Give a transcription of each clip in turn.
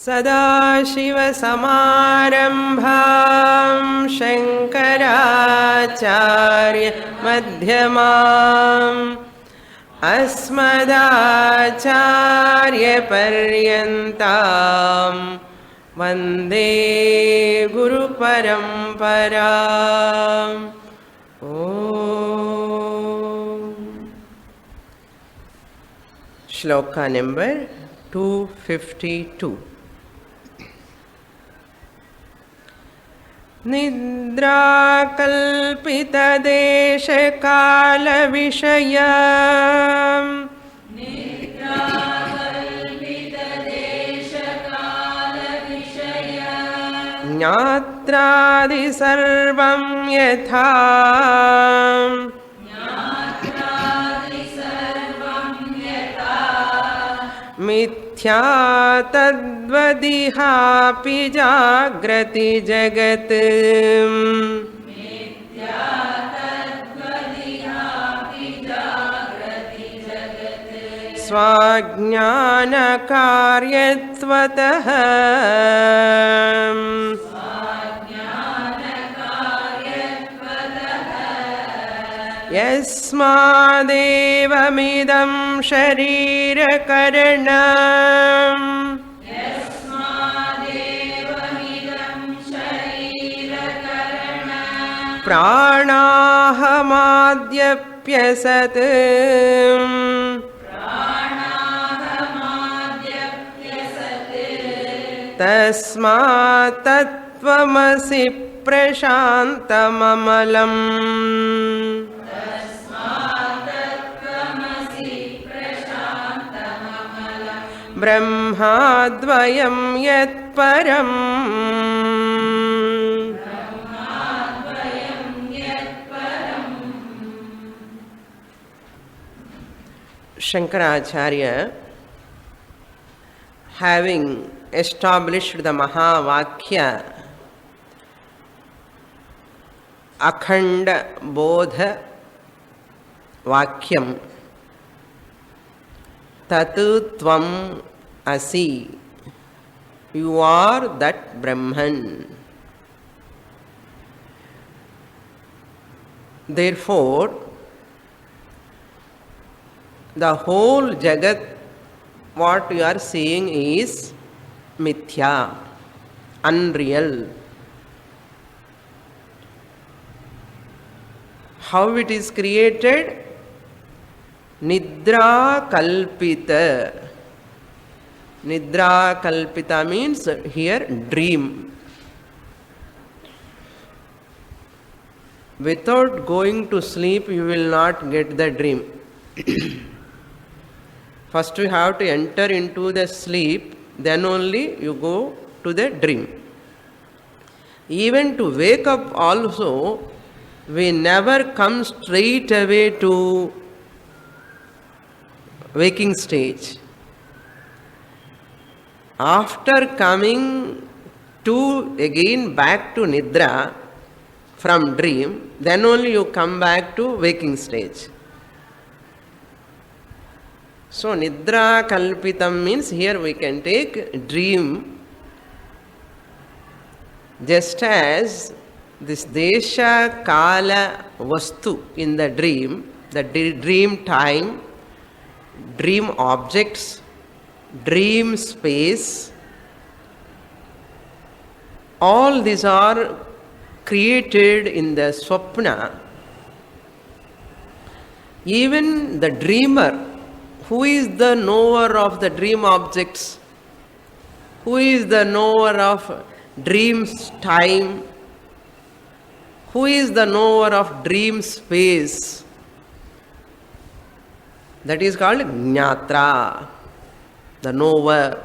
सदाशिवसमारम्भां शङ्कराचार्यमध्यमाम् अस्मदाचार्यपर्यन्तां वन्दे गुरुपरम्पराम्। ॐ श्लोका नंबर 252। निद्राकल्पितदेशकालविषय ज्ञात्रादि सर्वं यथा मिथ्या तद्वदिहापि जाग्रति जगत्। स्वाज्ञानकार्यत्वतः यस्मादेवमिदं शरीरकरणम् प्राणाहमाद्यप्यसत् तस्मात् तत्त्वमसि प्रशान्तममलम्। ब्रह्माद्वयं यत्परम् Shankaracharya, having established the Mahavakya Akhanda Bodha Vakyam Tatu Tvam Asi, you are that Brahman. Therefore, the whole Jagat, what you are seeing is mithya, unreal. How it is created? Nidra kalpita. Nidra kalpita means here dream. Without going to sleep, you will not get the dream. First you have to enter into the sleep, then only you go to the dream. Even to wake up also, we never come straight away to waking stage. After coming to again back to Nidra from dream, then only you come back to waking stage. So Nidra Kalpitam means here we can take dream, just as this Desha Kala Vastu in the dream, the dream time, dream objects, dream space, all these are created in the Swapna. Even the dreamer, who is the knower of the dream objects? Who is the knower of dream's time? Who is the knower of dream space? That is called Jnatra, the knower,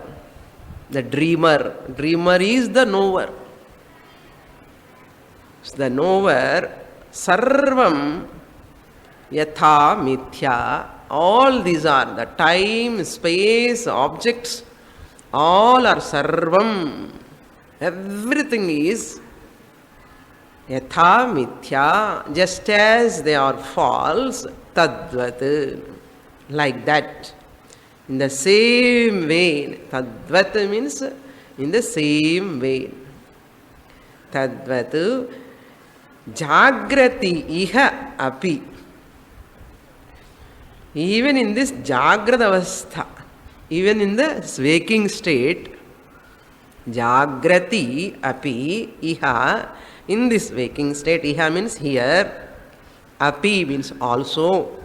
the dreamer. Dreamer is the knower. The knower, Sarvam Yatha Mithya. All these are the time, space, objects, all are sarvam. Everything is yatha mithya, just as they are false, tadvat. Like that. In the same way, tadvat means In the same way, tadvat jagrati iha api. Even in this jagrata avastha, even in the waking state, jagrati api iha, in this waking state, iha means here, api means also,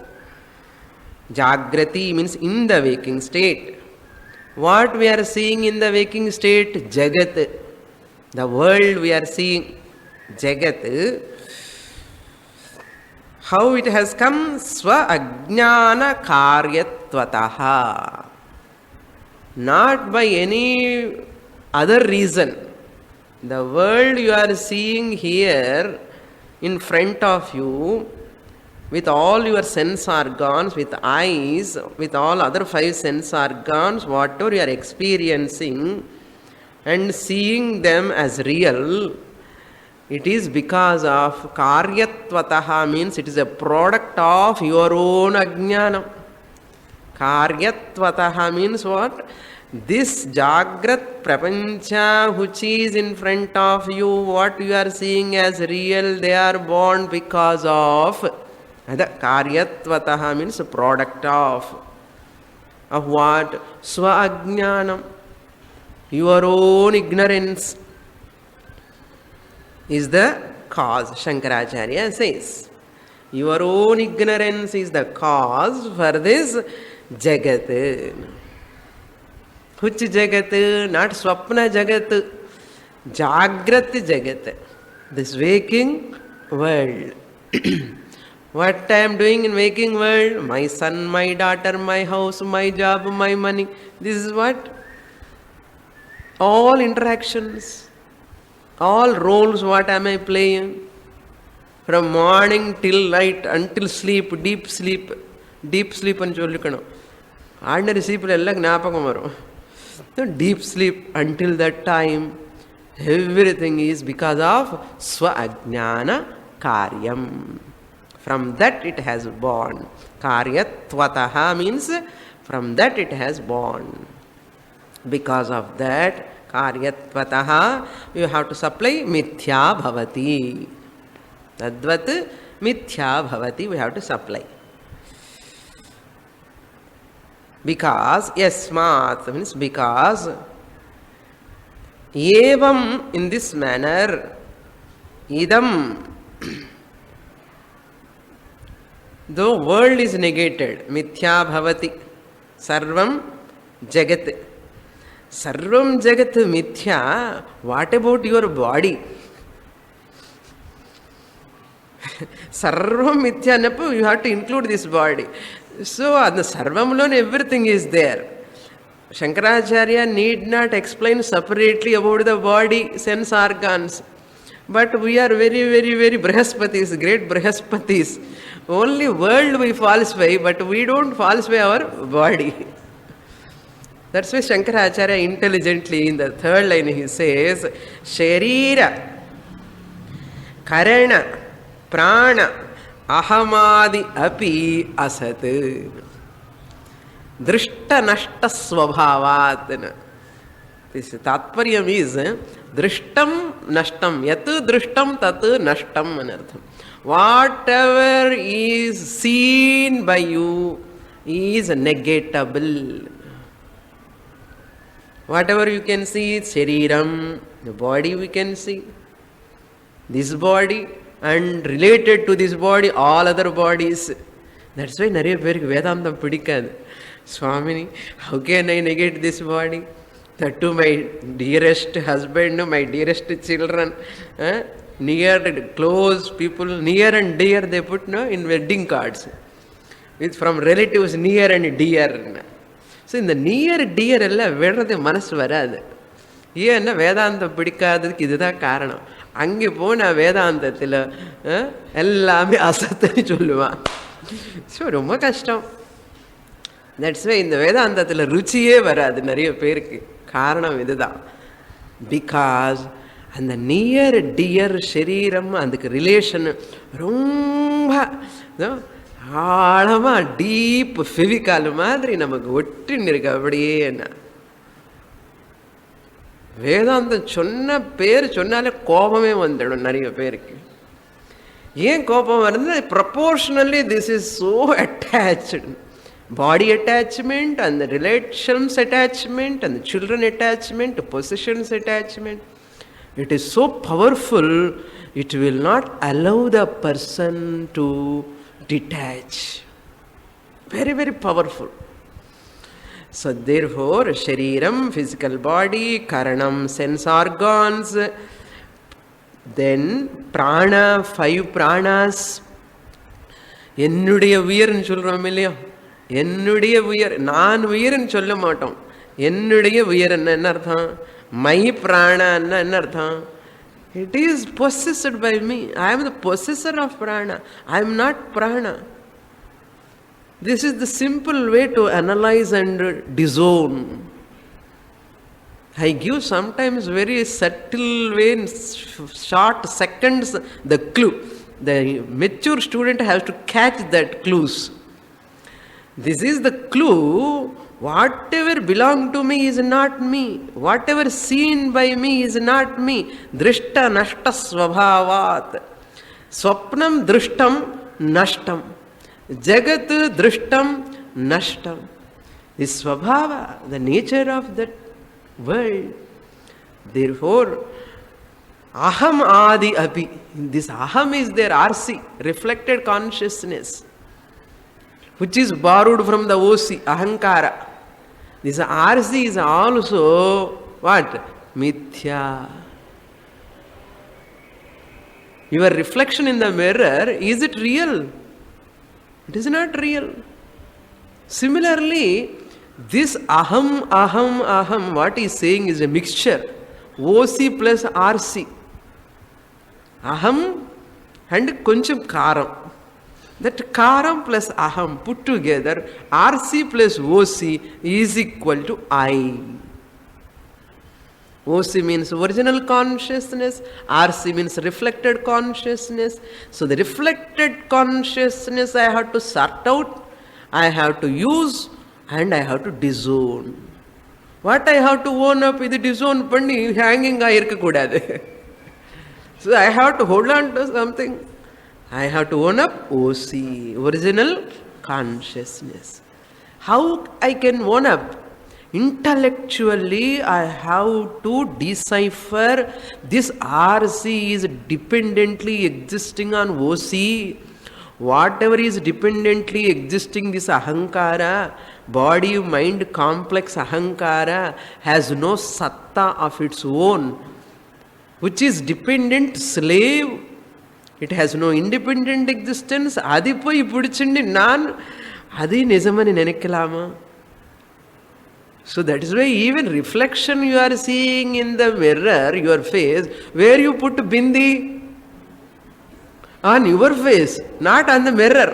jagrati means in the waking state. What we are seeing in the waking state? Jagat. The world we are seeing, Jagat. How it has come? Swa ajnana karyatvataha. Not by any other reason. The world you are seeing here in front of you, with all your sense organs, with eyes, with all other 5 sense organs, whatever you are experiencing and seeing them as real, it is because of karyatvataha, means it is a product of your own ajnana. Karyatvataha means what? This Jagrat Prapancha which is in front of you, what you are seeing as real, they are born because of. The Karyatvataha means a product of what? Swa Ajnanam. Your own ignorance is the cause, Shankaracharya says. Your own ignorance is the cause for this Jagat. Which Jagat? Not Swapna Jagat. Jagrat Jagat. This waking world. What I am doing in waking world? My son, my daughter, my house, my job, my money. This is what? All interactions, all roles, what am I playing? From morning till night, until sleep, deep sleep and sollikano. Ordinary sleep ella gnapakam varum. So deep sleep until that time, everything is because of swa ajnana karyam. From that it has born. Karyatvataha means from that it has born. Because of that, karyatvataha, you have to supply mithya bhavati. Tadvat mithya bhavati, we have to supply. Because, yasmat means because, evam, in this manner, idam, the world is negated, mithya bhavati, sarvam jagat. Sarvam jagat mithya, what about your body? Sarvam mithya napu, you have to include this body. So, the sarvam alone, everything is there. Shankaracharya need not explain separately about the body, sense organs. But we are very, very, very Brahaspatis, great Brahaspatis. Only world we falsify, but we don't falsify our body. That's why Shankaracharya intelligently in the 3rd line he says, Sharira, Karana, Prana, Ahamadi api asat. Drishta nashta svabhavat. This tatparyam is drishtam nashtam. Yat drishtam tat nashtam anartham. Whatever is seen by you is negatable. Whatever you can see is shariram, the body we can see. This body and related to this body, all other bodies. That's why Nariya Perku Vedantam pidikadu. Swamini, how can I negate this body? That to my dearest husband, my dearest children, near, close people, near and dear they put in wedding cards. It's from relatives near and dear. So in the near dear, vedrathu manasu varadu. Yenna Vedantam pidikadadhukku idha karanam. அங்கே போனால் வேதாந்தத்தில் எல்லாமே அசத்துன்னு சொல்லுவான். So ரொம்ப கஷ்டம். That's why இந்த வேதாந்தத்தில் ருச்சியே வராது நிறைய பேருக்கு. காரணம் இதுதான். பிகாஸ் அந்த நியர் டியர் சரீரம் அதுக்கு ரிலேஷன் ரொம்ப ஆழமாக டீப் ஃபெவிகால் மாதிரி நமக்கு ஒட்டின்னு இருக்கு. அப்படியே என்ன வேதாந்தம் சொன்ன பேர் சொன்னாலே கோபமே வந்துடும் நிறைய பேருக்கு. ஏன் கோபம் வருது? Proportionally this is so attached. Body attachment, அந்த ரிலேஷன்ஸ் அட்டாச்மெண்ட், அந்த children attachment, positions attachment, it is so powerful, it will not allow the person to detach. Very, very powerful. So therefore, shariram, physical body, karanam, sense organs, then prana, 5 pranas. என்னுடைய உயிர்னு சொல்கிறோம் இல்லையா? என்னுடைய உயிர், நான் உயிர்னு சொல்ல மாட்டோம். என்னுடைய உயிர் என்ன அர்த்தம்? மை பிராணன்னா என்ன அர்த்தம்? It is possessed by me. I am the possessor of prana. I am not prana. This is the simple way to analyze and disown. I give sometimes very subtle way, in short seconds, the clue. The mature student has to catch that clues. This is the clue. Whatever belong to me is not me. Whatever seen by me is not me. Drishta nashta svabhavat. Swapnam drishtam nashtam. Jagat drishtam nashtam. This svabhava, the nature of that world. Therefore, aham adi api. This aham is their RC, reflected consciousness, which is borrowed from the OC, ahankara. This RC is also what? Mithya. Your reflection in the mirror, is it real? It is not real. Similarly, this aham, aham, aham, what he is saying is a mixture. OC plus RC. Aham and koncham karam. That karam plus aham put together, RC plus OC is equal to I. OC means original consciousness, RC means reflected consciousness. So the reflected consciousness I have to sort out, I have to use, and I have to disown. What I have to own up, idu disown panni hanging ah irukka koodadhu. So I have to hold on to something. I have to own up OC, original consciousness. How I can own up? Intellectually, I have to decipher this RC is dependently existing on OC. Whatever is dependently existing, this ahankara, body, mind, complex ahankara, has no satta of its own, which is dependent slave. It has no independent existence. Adi poi pidichindi naan adi nijamani nenekkalama. So that is why even reflection you are seeing in the mirror, your face, where you put bindi? On your face, not on the mirror.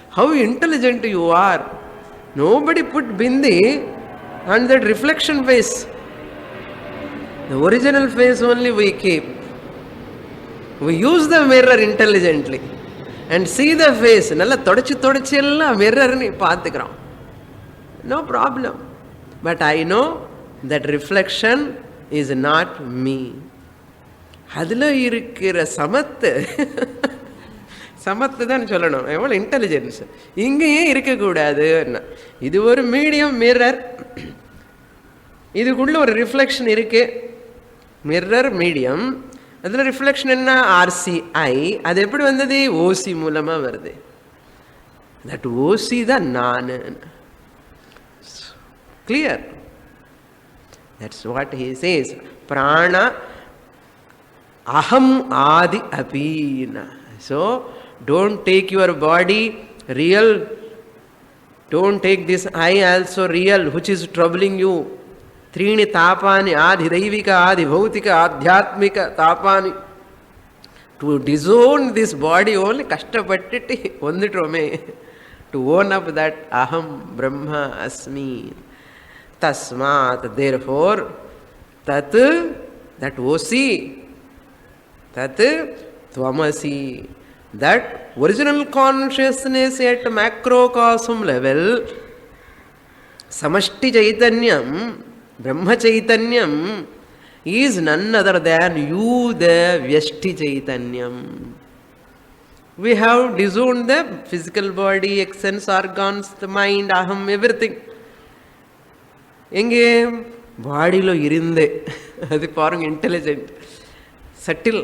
How intelligent you are. Nobody put bindi on that reflection face. The original face only we keep. We use the mirror intelligently and see the face. Nalla todichi ella mirror ni paathukurom. No problem. But I know that reflection is not me. Adula irukira samathu. Samathu தான் சொல்லணும். எவ்வளோ intelligence இங்கேயே இருக்கக்கூடாது. இது ஒரு medium mirror, இதுக்குள்ள ஒரு reflection இருக்கு. மிரர் மீடியம், அதில் ரிஃப்ளெக்ஷன் என்ன? RCI. அது எப்படி வந்தது? OC மூலமாக வருது. தட் OC தான் நான். Clear? That's what he chase. பிராண aham adi apina. So don't take your body real, don't take this I also real, which is troubling you. Trini tapani, adi daivika, adi bhautika, adhyatmika tapani. To disown this body only kashtapattiti onditrome. To own up that aham brahma asmi. Tasmat, therefore, tat, that OC, tat tvamasi, that original consciousness at macrocosm level, samashti chaitanyam, brahma chaitanyam, is none other than you, the Vyashti Chaitanyam. We have disowned the physical body, sense organs, the mind, aham, everything. எங்கே பாடியில் இருந்தே, அது பாருங்க intelligent, subtle,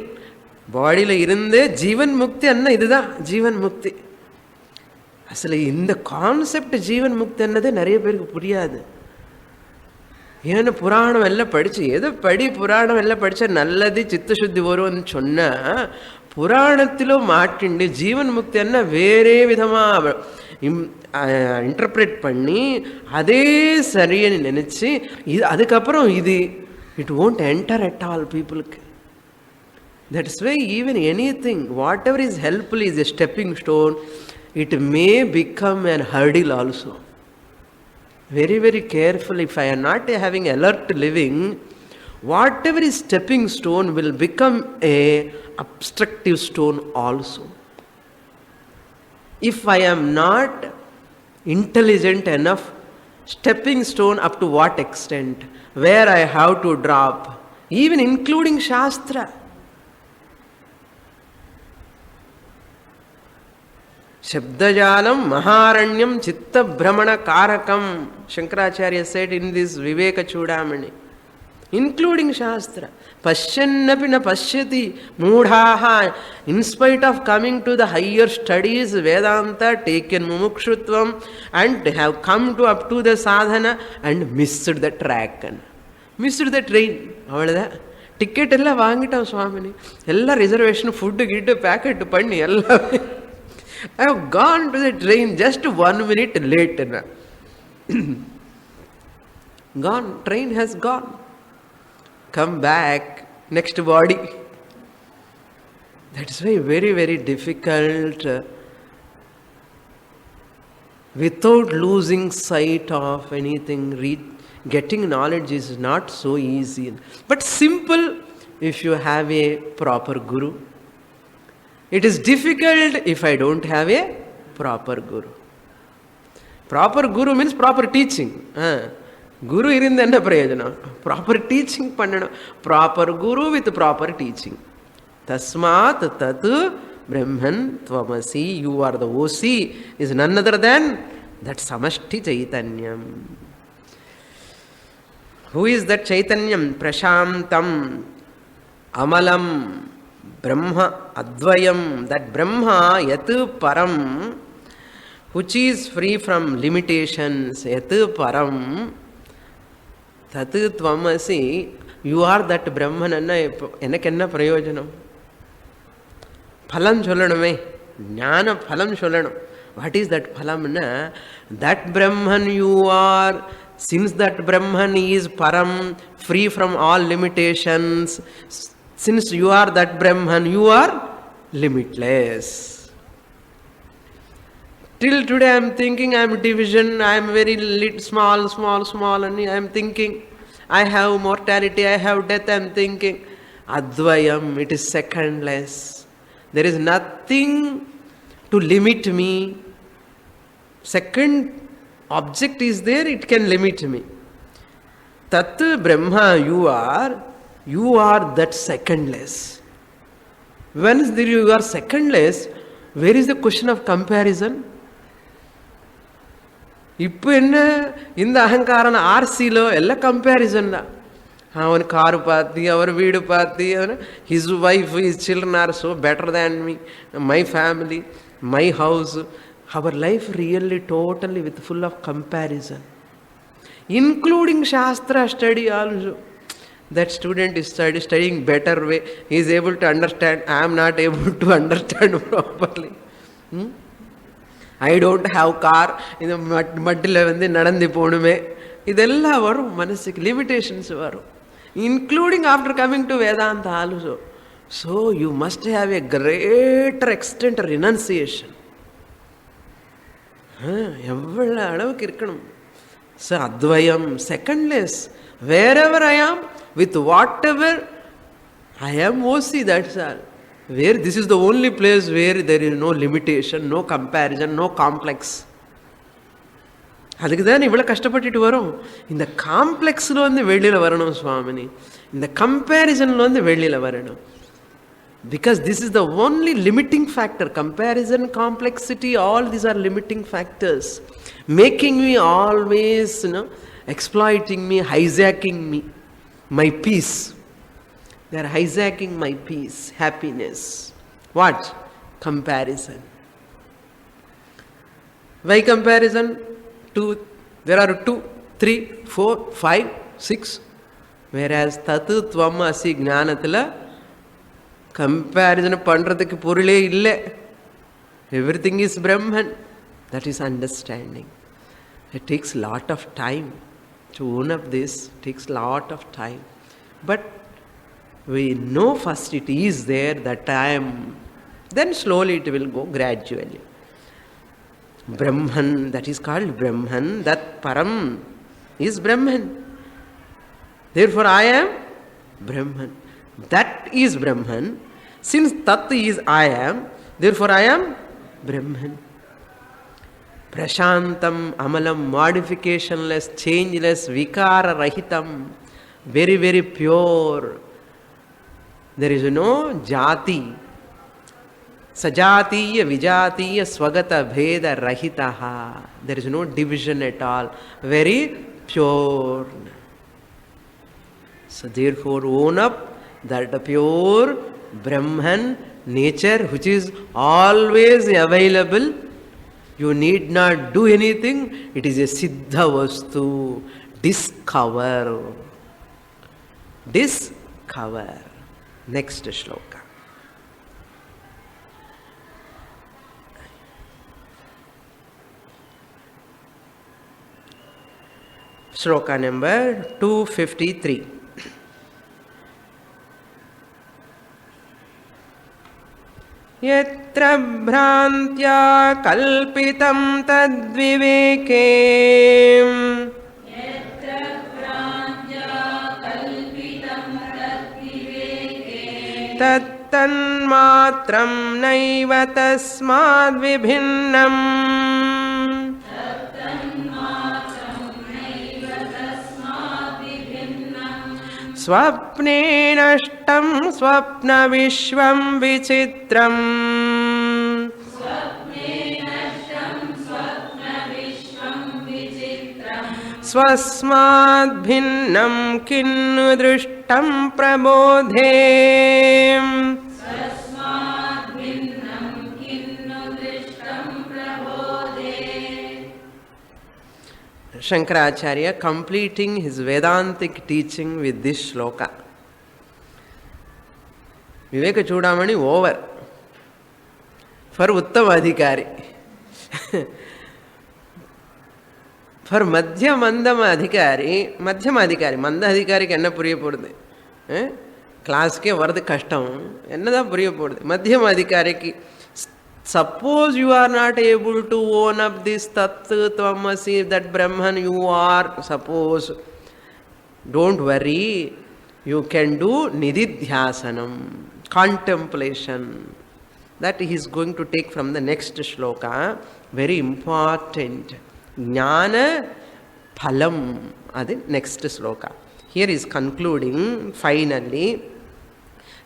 பாடியில் இருந்தே ஜீவன் முக்தி அண்ணா, இதுதான் ஜீவன் முக்தி. அசல் இந்த கான்செப்ட் ஜீவன் முக்தி அன்னதே நிறைய பேருக்கு புரியாது. ஏன்னு புராணம் எல்லாம் படிச்சு, எதோ புராணம் எல்லாம் படித்தா நல்லது சித்தசுத்தி வரும்னு சொன்னால், புராணத்திலும் மாட்டிண்டு ஜீவன் முக்தி என்ன வேறே விதமாக இன்டர்பிரேட் பண்ணி அதே சரின்னு நினச்சி இது அதுக்கப்புறம் இது it won't enter at all பீப்புளுக்கு. That's why even anything, whatever is helpful is a stepping stone. It may become an hurdle also. Very, very careful. If I am not having alert living, whatever is stepping stone will become a obstructive stone also. If I am not intelligent enough, stepping stone up to what extent, where I have to drop, even including Shastra. Shabdajalam Maharanyam Chitta Brahmana Karakam, Shankaracharya said in this Viveka Chudamani, including Shastra. Pashyannapi na pashyati moodhaha. In spite of coming to the higher studies, Vedanta, taken mumukshutvam and have come to up to the sadhana and missed the track, missed the train. Ticket ella vaangitam Swamini, ella reservation, food, git, packet panni ella. I have gone to the train just 1 minute late. Gone, train has gone. Come back, next body. That's why very, very difficult. Without losing sight of anything, getting knowledge is not so easy. But simple if you have a proper guru. It is difficult if I don't have a proper guru. Proper guru means proper teaching. Guru irinde enna prayojanam? Proper teaching pannanum. Proper guru with proper teaching. Tasmat tat Brahman tvamasi. You are the OC is none other than that Samashti Chaitanyam. Who is that Chaitanyam? Prashantam Amalam Brahma Advayam, that Brahma Yatu Param, which is free from limitations, Yatu Param, Tatu Tvamasi, you are that Brahman, Enakenna Prayojanam. Phalam Cholaname, Jnana Phalam Cholanam. What is that Phalam? That Brahman you are, since that Brahman is Param, free from all limitations. Since you are that Brahman, you are limitless. Till today I am thinking I am division, I am very small, and I am thinking I have mortality, I have death, I am thinking. Advayam, it is secondless. There is nothing to limit me. Second object is there, it can limit me. Tat Brahma you are that secondless. When you are secondless, where is the question of comparison? இப்போ என்ன இந்த அகங்காரன ஆர்சிலோ எல்லாம் comparison தான். அவன் car பார்த்து அவர் வீடு பார்த்து his wife, his children are so better than me, my family, my house. Our life really totally with full of comparison, including Shastra study also. That student is studying better way, he is able to understand, I am not able to understand properly. I don't have car, in the மட்டில் வந்து நடந்து போகணுமே, இதெல்லாம் வரும் மனசுக்கு, limitations வரும், including after coming to Vedanta also. So you must have a greater extent of renunciation. எவ்வளவு அளவுக்கு இருக்கணும். So Advayam, secondless, wherever I am, with whatever I am OC, that's all. Where this is the only place where there is no limitation, no comparison, no complex. அதுக்கு தான் இவ்வளோ கஷ்டப்பட்டுட்டு வரும். இந்த காம்ப்ளெக்ஸில் வந்து வெளியில் வரணும் சுவாமினி, இந்த கம்பேரிசனில் வந்து வெளியில் வரணும். Because this is the only limiting factor. Comparison, complexity, all these are limiting factors, making me always, exploiting me, hijacking me, my peace. They are hijacking my peace, happiness. What? Comparison. Why comparison? There are 2, 3, 4, 5, 6. Whereas Tatu Tvam Asi Gnanathila comparison பண்றதுக்கு பொருளே இல்லை. Everything is Brahman. That is understanding. It takes lot of time to own up this. It takes lot of time. But we know first it is there, that time. Then slowly it will go gradually. Brahman, that is called Brahman. That Param is Brahman. Therefore I am Brahman. That is Brahman. Since Tat is I am, therefore I am Brahman. Prashantam, Amalam, modificationless, changeless, Vikara Rahitam, very, very pure. There is no Jati. Sajatiya, Vijatiya, Swagata, Bheda, Rahitaha. There is no division at all. Very pure. So therefore own up that pure Brahman nature which is always available. You need not do anything. It is a Siddha Vastu. Discover. Discover. Next shloka. Shloka number 253. यत्र भ्रान्त्या कल्पितं तद्विवेके तत्तन्मात्रं नैव तस्माद्विभिन्नम् स्वप्ने नष्टं स्वप्नविश्वं विचित्रम् स्वस्माद्भिन्नं किन्नु दृष्टं प्रबोधे Shankaracharya completing his Vedantic teaching with this shloka. Viveka Chudamani over for Uttama Adhikari. For Madhya Mandama Adhikari, Manda Adhikari enna puriya podudhu. Class ke varadu kashtam, ennada puriya podudhu. Madhyama Adhikari ki suppose you are not able to own up this Tat Tvamasi, that Brahman you are, suppose, don't worry, you can do Nididhyasanam, contemplation. That he is going to take from the next shloka, very important. Jnana Phalam, that is next shloka. Here is concluding, finally.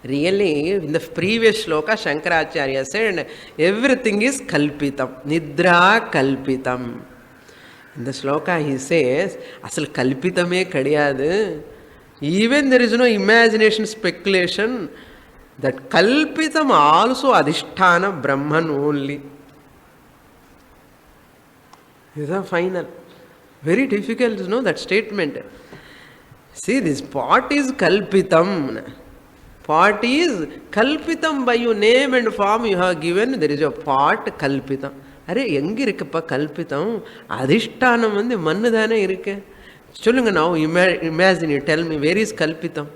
Really, in the previous shloka, Shankaracharya said, everything is kalpitam, nidra kalpitam. In the shloka he says, asal kalpitame kadiyadu. Even there is no imagination, speculation, that kalpitam also adhisthana Brahman only. This is the final. Very difficult to know that statement. See, this pot is kalpitam. Pot is kalpitam by your name and form you have given. There is a pot kalpitam. Arey engi irukappa kalpitam? Adhishtanam வந்து மண்ணு தானே இருக்கு. சொல்லுங்க, now imagine, you tell me, where is kalpitam?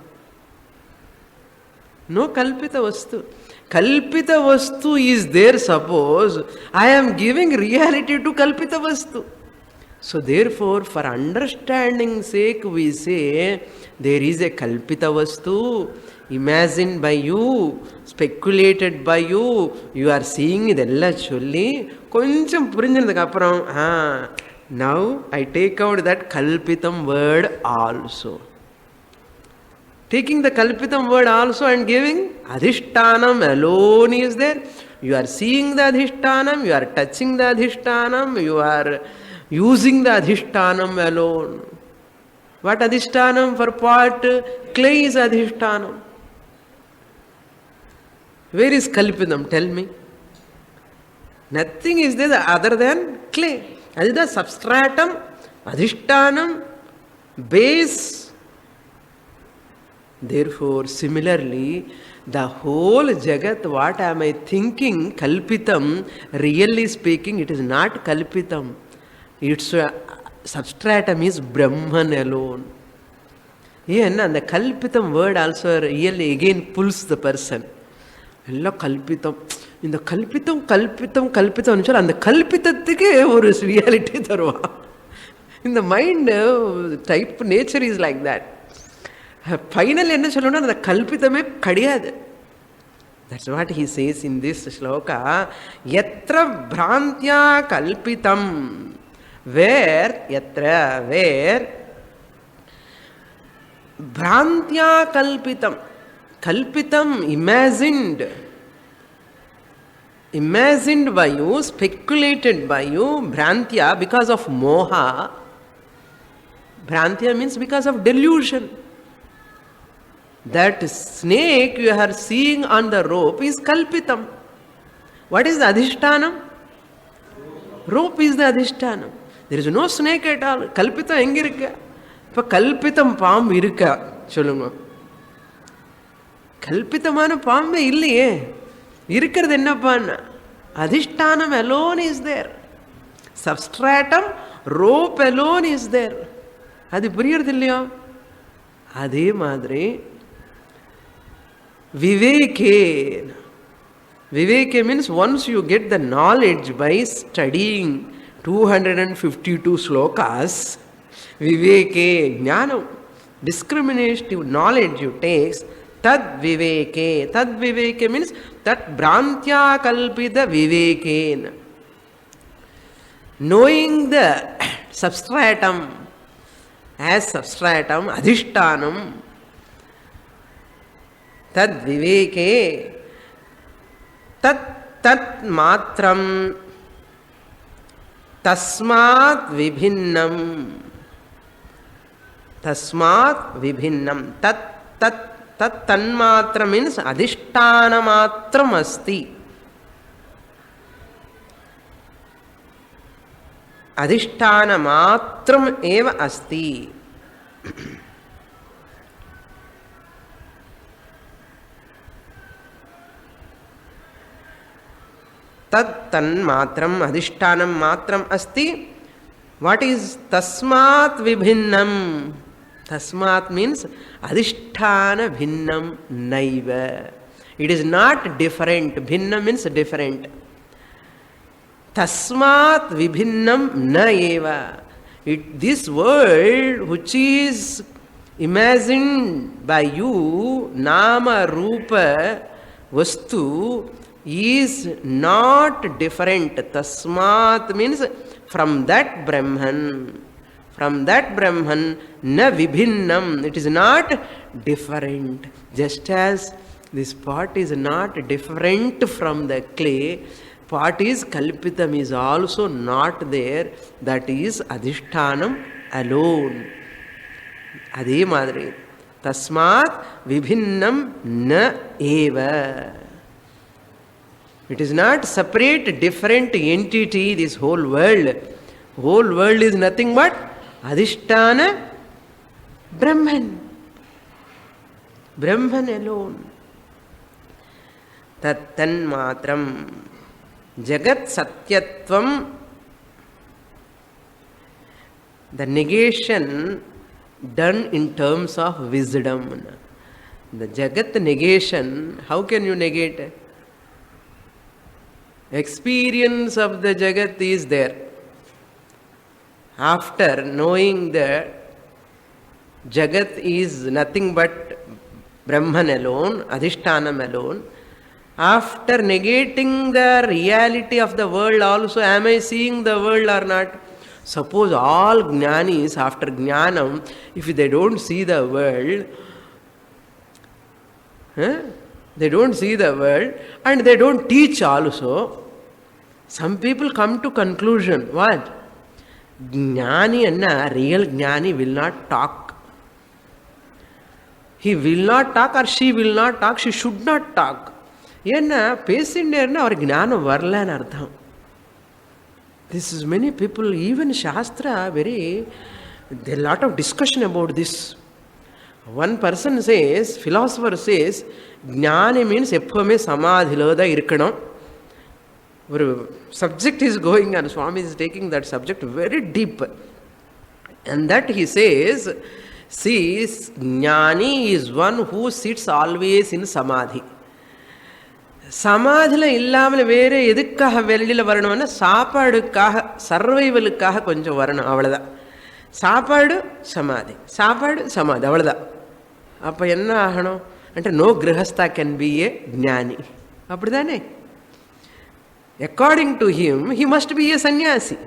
No kalpita vastu. Kalpita vastu is there, suppose I am giving reality to kalpita vastu. So therefore, for understanding sake, we say there is a kalpita vastu, imagined by you, speculated by you, you are seeing idella solli koncham purinjadukku appuram Now I take out that kalpitam word also. Taking the kalpitam word also and giving adhishtanam alone is there. You are seeing the adhishtanam, you are touching the adhishtanam, you are using the adhishtanam alone. What adhishtanam for pot? Clay is adhishtanam. Where is kalpitam? Tell me. Nothing is there other than clay. That is the substratum, adhishtanam, base. Therefore, similarly, the whole Jagat, what am I thinking, kalpitam, really speaking, it is not kalpitam. Its substratum is Brahman alone. Even and the kalpitam word also really again pulls the person. Ella kalpitam. இந்த கல்பித்தம் கல்பித்தம் கல்பித்தம் அந்த கல்பித்தத்துக்கே ஒரு reality தருவான். இந்த mind type nature is like that. Final என்ன சொல்லணும்னா அந்த கல்பித்தமே கிடையாது. That's what he says in this shloka. எத்ர பிராந்தியா கல்பிதம், வேர் எத்ர வேர் பிராந்தியா கல்பிதம், கல்பிதம் imagined by you, speculated by you, bhrantya, because of moha. Bhrantya means because of delusion. That snake you are seeing on the rope is kalpitam. What is the adhishtanam? Rope is the adhishtanam. There is no snake at all. Kalpitam enga irukka? Appa kalpitam பாம்பு இருக்கா சொல்லுங்க. கல்பித்தமான பாம்பே இல்லையே. இருக்கிறது என்னப்பான்னா அதிஷ்டானம் alone is there. Substratum, rope alone is there. அது புரியறது இல்லையோ? அதே மாதிரி viveke. Viveke means once you get the knowledge by studying 252 slokas, viveke, jnanam, discriminative knowledge you takes, tad viveke. Tad viveke means that brantya kalpita vivekena. Knowing the substratum as substratum, adhishtanam, tad viveke, tat matram, tasmat vibhinnam, tat tanmatra means adhisthana matram asti. Adhisthana matram eva asti. Tad tanmatram adhishtanam matram asti. What is tasmat vibhinnam? Tasmat means adhisthana bhinnam naiva. It is not different. Bhinna means different. Tasmat vibhinnam na eva. This world which is imagined by you, nama rupa vastu, is not different. Tasmat means from that Brahman. From that Brahman, na vibhinnam, it is not different. Just as this pot is not different from the clay, pot is kalpitam is also not there. That is adhishtanam alone. Adhe madri. Tasmat vibhinnam na eva. It is not separate, different entity, this whole world. Whole world is nothing but adhisthana Brahman. Brahman alone. Tattan matram. Jagat satyatvam. The negation done in terms of wisdom. The Jagat negation, how can you negate? Experience of the Jagat is there. After knowing that Jagat is nothing but Brahman alone, Adhishtanam alone, after negating the reality of the world also, am I seeing the world or not? Suppose all jnanis after jnanam, if they don't see the world, they don't see the world and they don't teach also, some people come to conclusion, what? Jnani and real jnani will not talk. He will not talk or she will not talk, she should not talk. ஏன்னா பேசிண்டேன்னா அவருக்கு ஞானம் வரலன்னு அர்த்தம். This is many people, even Shastra, there are a lot of discussion about this. One person says, philosopher says, ஞானி means எப்பவுமே சமாதியில தான் இருக்கணும். ஒரு subject is going on, Swami is taking that subject very deep. And that he says, see, jnani is one who sits always in samadhi. சமாதியில் இல்லாமல் வேறு எதுக்காக வெளியில் வரணும்னா சாப்பாடுக்காக, சர்வைவலுக்காக கொஞ்சம் வரணும், அவ்வளோதான். சாப்பாடு சமாதி, சாப்பாடு சமாதி, அவ்வளோதான். அப்போ என்ன ஆகணும் అంటే no grihastha can be a jnani, அப்படிதானே? According to him he must be a sannyasi.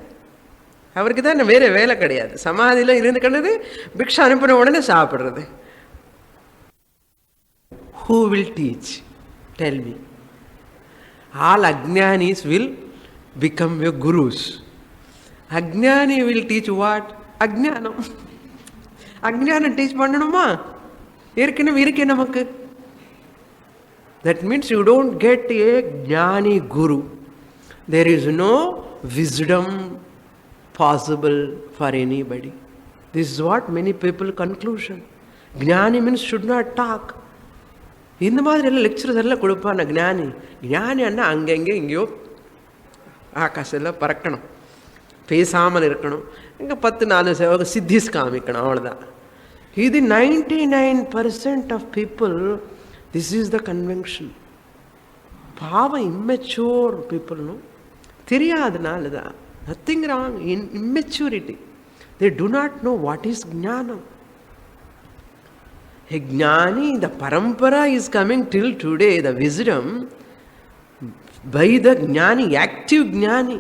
அவருக்கு தான் வேறு வேலை கிடையாது, சமாதியில் இருந்துக்கிட்டது, பிக்ஷா அனுப்பின உடனே சாப்பிட்றது. Who will teach? Tell me. All ajnanis will become your gurus. Ajnani will teach what? Ajnanam. Ajnanam teach பண்ணணுமா? ஏற்கனவே இருக்கே நமக்கு. That means you don't get a jnani guru. There is no wisdom possible for anybody. This is what many people conclusion. Jnani means should not talk. இந்த மாதிரி எல்லாம் lectures எல்லாம் கொடுப்பான ஞானி. ஞானி அண்ணா அங்கங்கே எங்கேயோ ஆகாசத்தில் பறக்கணும், பேசாமல் இருக்கணும், இங்கே 10 சித்திஸ் காமிக்கணும், அவ்வளோதான். இது 99% of people, this is the convention. பாவம் இம்மெச்சூர் பீப்புள்னும் தெரியாதனால தான். Nothing wrong in immaturity. They do not know what is jnanam. A jnani, the parampara is coming till today, the wisdom, by the jnani, active jnani,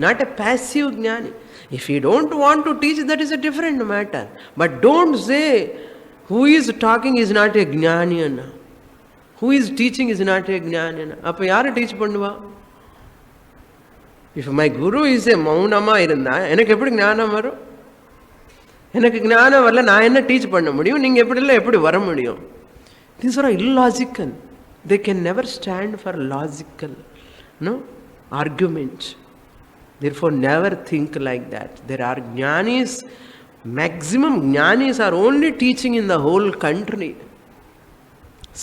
not a passive jnani. If you don't want to teach, that is a different matter. But don't say, who is talking is not a jnani, who is teaching is not a jnani. அப்போ யாரை teach பண்ணுவா? If my guru is a மௌனமா இருந்தா எனக்கு எப்படி ஞானம் வரும்? எனக்கு ஞானம் வரல, நான் என்ன டீச் பண்ண முடியும்? நீங்கள் எப்படி வர முடியும்? These are illogical. They can never stand for logical arguments. Therefore, never think like that. There are jnanis, maximum jnanis are only teaching in the whole country.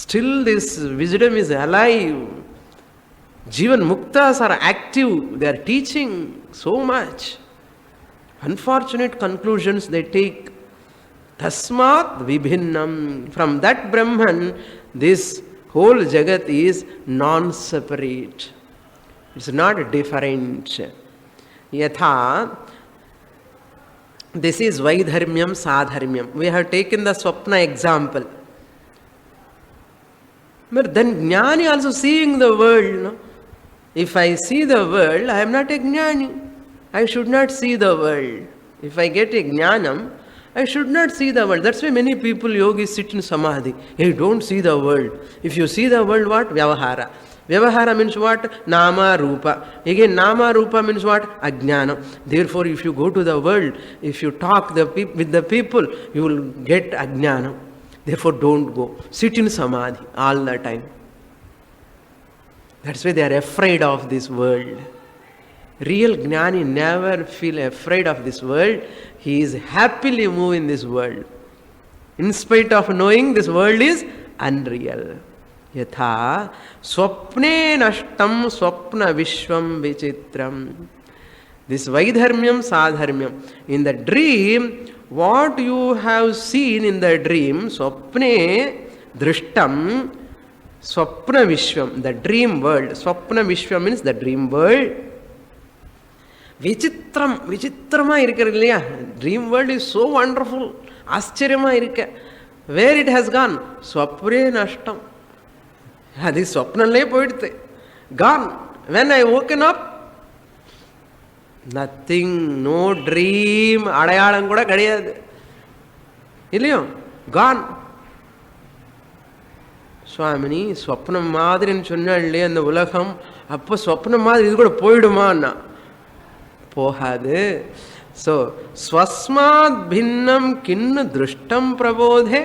Still this wisdom is alive. Jivan Muktas are active. They are teaching so much. Unfortunate conclusions they take. Tasmat vibhinnam. From that Brahman, this whole Jagat is non-separate. It's not different. Yatha, this is Vaidharmyam, Sadharmyam. We have taken the Swapna example. But then Jnani also seeing the world. No? If I see the world, I am not a Jnani. I should not see the world. If I get a jnanam, I should not see the world. That's why many people, yogis, sit in samadhi. Hey, don't see the world. If you see the world, what? Vyavahara. Vyavahara means what? Nama, Rupa. Again, Nama, Rupa means what? Ajnana. Therefore, if you go to the world, if you talk with the people, you will get ajnana. Therefore, don't go. Sit in samadhi all the time. That's why they are afraid of this world. Real jnani never feel afraid of this world. He is happily moving in this world. In spite of knowing this world is unreal. Yatha swapne nashtam swapna vishvam vichitram. This Vaidharmyam, Sadharmyam. In the dream, what you have seen in the dream, swapne drishtam, swapna vishvam, the dream world. Swapna vishvam means the dream world. விசித்திரம், விசித்திரமாக இருக்கிறது இல்லையா? Dream world is so wonderful, ஆச்சரியமாக இருக்க. Where it has gone? ஸ்வப்னே நஷ்டம். அது ஸ்வப்னல்லே போயிடுது, gone. When I woken up, nothing, no dream, அடையாளம் கூட கிடையாது இல்லையோ, கான். சுவாமினி ஸ்வப்னம் மாதிரின்னு சொன்னாலே அந்த உலகம், அப்போ ஸ்வப்னம் மாதிரி இது கூட போயிடுமான்னா போகாது. ஸோ ஸ்வஸ்மாத் பின்னம் கின்னு திருஷ்டம் பிரபோதே.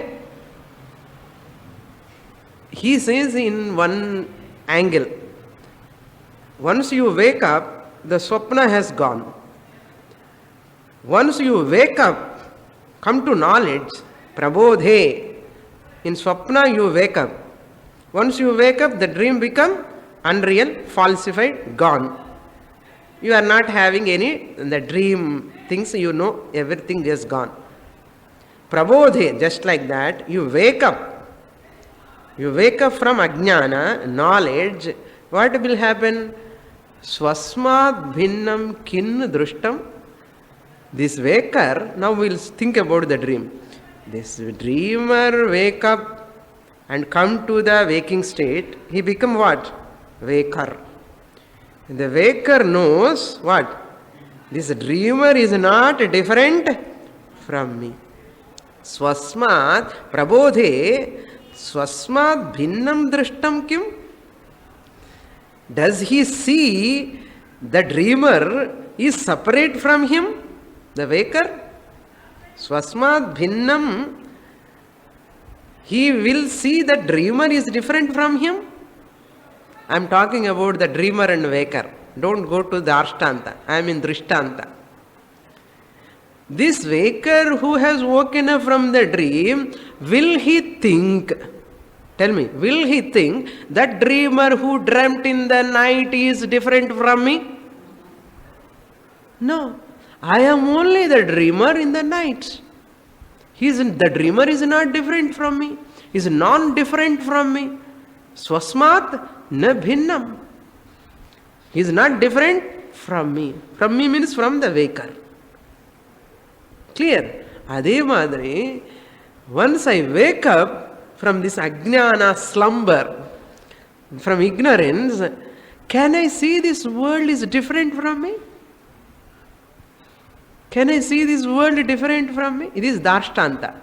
He says in one angle, once you wake up, the swapna has gone. Once you wake up, come to knowledge, prabodhe. In swapna you wake up. Once you wake up, the dream become unreal, falsified, gone. You are not having any the dream things, you know, everything is gone. Prabodhe, just like that, you wake up. You wake up from ajnana, knowledge. What will happen? Swasmat bhinnam kin drushtam. This waker, now we'll think about the dream. This dreamer wake up and come to the waking state. He become what? Waker. The waker knows what? This dreamer is not different from me. Swasmat prabodhe. Swasmat bhinnam drishtam kim? Does he see the dreamer is separate from him, the waker? Swasmat bhinnam, he will see the dreamer is different from him. I am talking about the dreamer and waker. Don't go to the Arshtanta. I am in Drishtanta. This waker who has woken up from the dream, will he think, tell me, will he think that dreamer who dreamt in the night is different from me? No, I am only the dreamer in the night. The dreamer is not different from me, is non-different from me. Swasmat na bhinnam. He is not different from me. From me means from the waker. Clear? Adhe madri, once I wake up from this ajnana slumber, from ignorance, can I see this world is different from me? Can I see this world different from me? It is Darshtanta.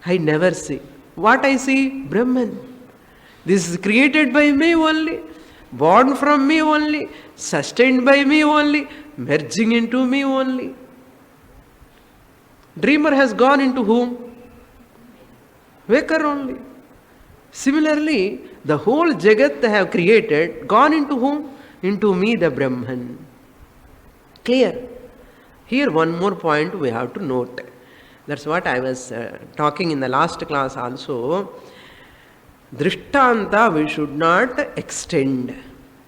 I never see. What I see? Brahman. This is created by me only, born from me only, sustained by me only, merging into me only. Dreamer has gone into whom? Waker only. Similarly, the whole Jagat they have created, gone into whom? Into me, the Brahman. Clear? Here one more point we have to note. That's what I was talking in the last class also. Drishtanta we should not extend.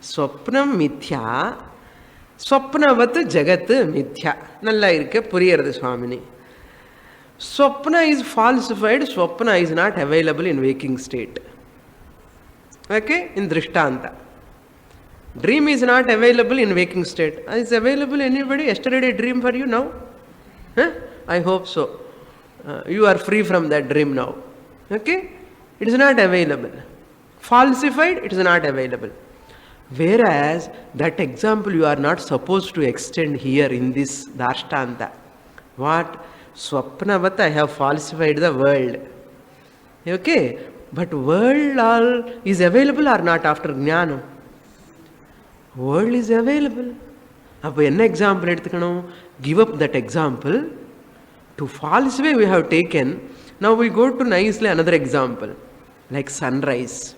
Swapnam mithya, swapnavat jagat mithya. Nalla irke puriyaradu Swamini. Swapna is falsified, Swapna is not available in waking state. Okay? In Drishtanta. Dream is not available in waking state. Is available anybody? Yesterday dream for you now? Huh? I hope so. You are free from that dream now. Okay? It is not available. Falsified, it is not available. Whereas, that example you are not supposed to extend here in this Darshtanta. What? Swapnavat, I have falsified the world. Okay? But world all is available or not after Jnana? World is available. அப்போ என்ன example எடுத்துக்கணும்? Give up that example. To falsify we have taken. Now we go to nicely another example. Like sunrise.